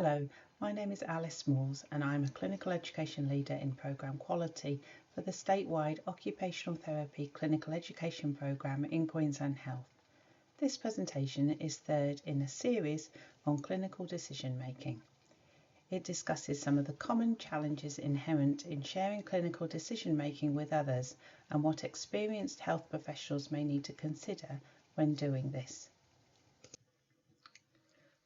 Hello, my name is Alice Moores and I'm a Clinical Education Leader in Programme Quality for the statewide Occupational Therapy Clinical Education Programme in Queensland Health. This presentation is third in a series on clinical decision making. It discusses some of the common challenges inherent in sharing clinical decision making with others and what experienced health professionals may need to consider when doing this.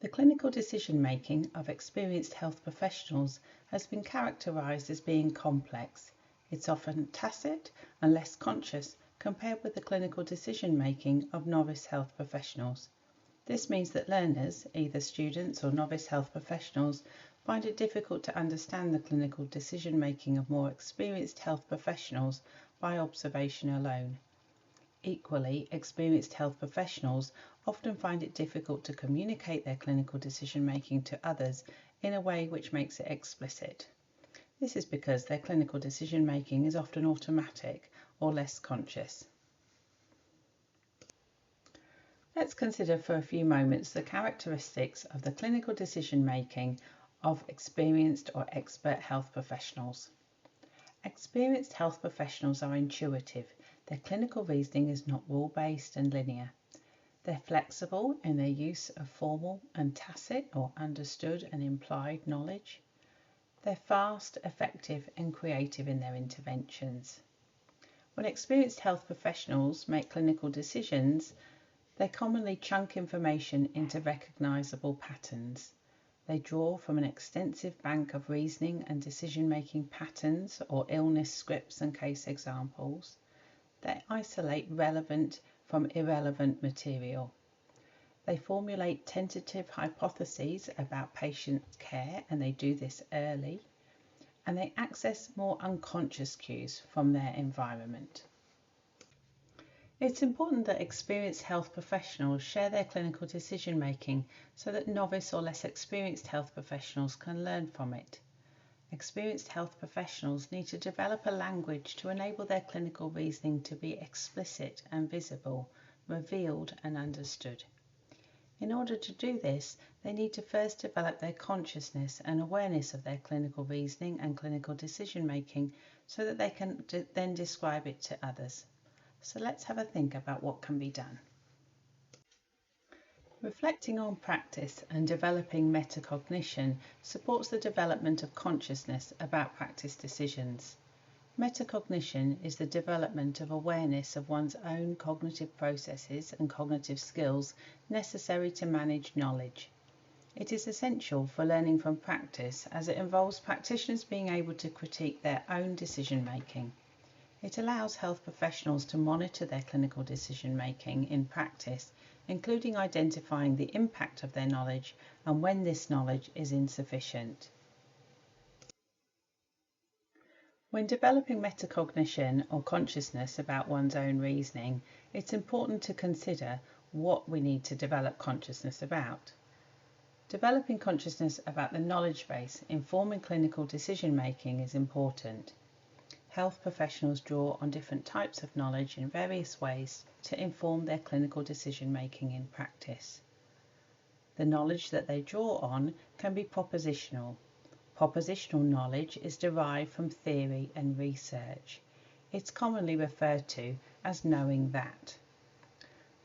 The clinical decision-making of experienced health professionals has been characterised as being complex. It's often tacit and less conscious compared with the clinical decision-making of novice health professionals. This means that learners, either students or novice health professionals, find it difficult to understand the clinical decision-making of more experienced health professionals by observation alone. Equally, experienced health professionals often find it difficult to communicate their clinical decision-making to others in a way which makes it explicit. This is because their clinical decision-making is often automatic or less conscious. Let's consider for a few moments the characteristics of the clinical decision-making of experienced or expert health professionals. Experienced health professionals are intuitive. Their clinical reasoning is not rule-based and linear. They're flexible in their use of formal and tacit or understood and implied knowledge. They're fast, effective and creative in their interventions. When experienced health professionals make clinical decisions, they commonly chunk information into recognisable patterns. They draw from an extensive bank of reasoning and decision-making patterns or illness scripts and case examples. They isolate relevant from irrelevant material. They formulate tentative hypotheses about patient care, and they do this early. And they access more unconscious cues from their environment. It's important that experienced health professionals share their clinical decision making so that novice or less experienced health professionals can learn from it. Experienced health professionals need to develop a language to enable their clinical reasoning to be explicit and visible, revealed and understood. In order to do this, they need to first develop their consciousness and awareness of their clinical reasoning and clinical decision making so that they can then describe it to others. So let's have a think about what can be done. Reflecting on practice and developing metacognition supports the development of consciousness about practice decisions. Metacognition is the development of awareness of one's own cognitive processes and cognitive skills necessary to manage knowledge. It is essential for learning from practice as it involves practitioners being able to critique their own decision making. It allows health professionals to monitor their clinical decision making in practice, including identifying the impact of their knowledge and when this knowledge is insufficient. When developing metacognition or consciousness about one's own reasoning, it's important to consider what we need to develop consciousness about. Developing consciousness about the knowledge base informing clinical decision making is important. Health professionals draw on different types of knowledge in various ways to inform their clinical decision making in practice. The knowledge that they draw on can be propositional. Propositional knowledge is derived from theory and research. It's commonly referred to as knowing that.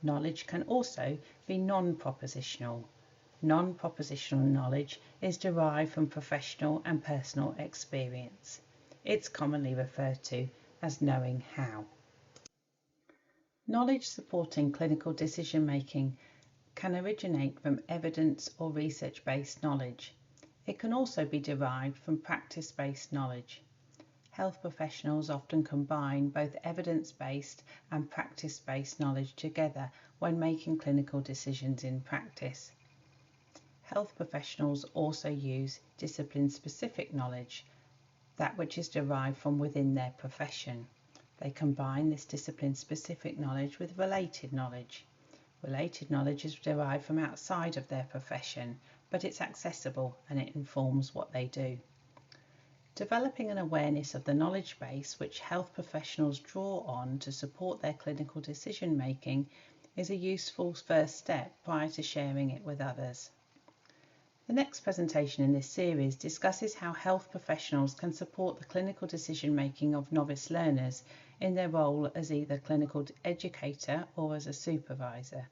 Knowledge can also be non-propositional. Non-propositional knowledge is derived from professional and personal experience. It's commonly referred to as knowing how. Knowledge supporting clinical decision making can originate from evidence or research-based knowledge. It can also be derived from practice-based knowledge. Health professionals often combine both evidence-based and practice-based knowledge together when making clinical decisions in practice. Health professionals also use discipline-specific knowledge, that which is derived from within their profession. They combine this discipline-specific knowledge with related knowledge. Related knowledge is derived from outside of their profession, but it's accessible and it informs what they do. Developing an awareness of the knowledge base which health professionals draw on to support their clinical decision making is a useful first step prior to sharing it with others. The next presentation in this series discusses how health professionals can support the clinical decision making of novice learners in their role as either clinical educator or as a supervisor.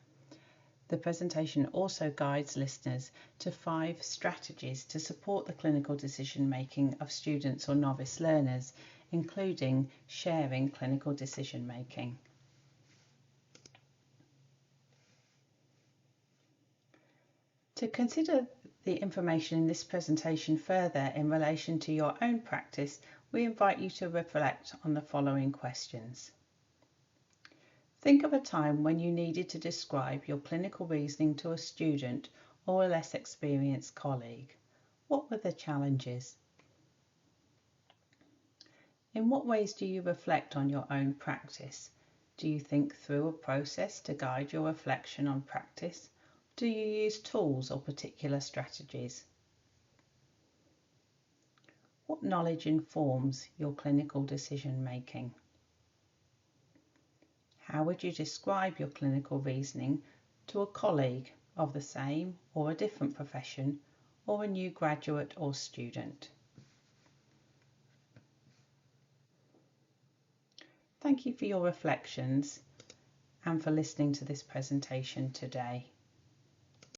The presentation also guides listeners to 5 strategies to support the clinical decision making of students or novice learners, including sharing clinical decision making. To consider the information in this presentation further in relation to your own practice, we invite you to reflect on the following questions. Think of a time when you needed to describe your clinical reasoning to a student or a less experienced colleague. What were the challenges? In what ways do you reflect on your own practice? Do you think through a process to guide your reflection on practice? Do you use tools or particular strategies? What knowledge informs your clinical decision making? How would you describe your clinical reasoning to a colleague of the same or a different profession, or a new graduate or student? Thank you for your reflections and for listening to this presentation today.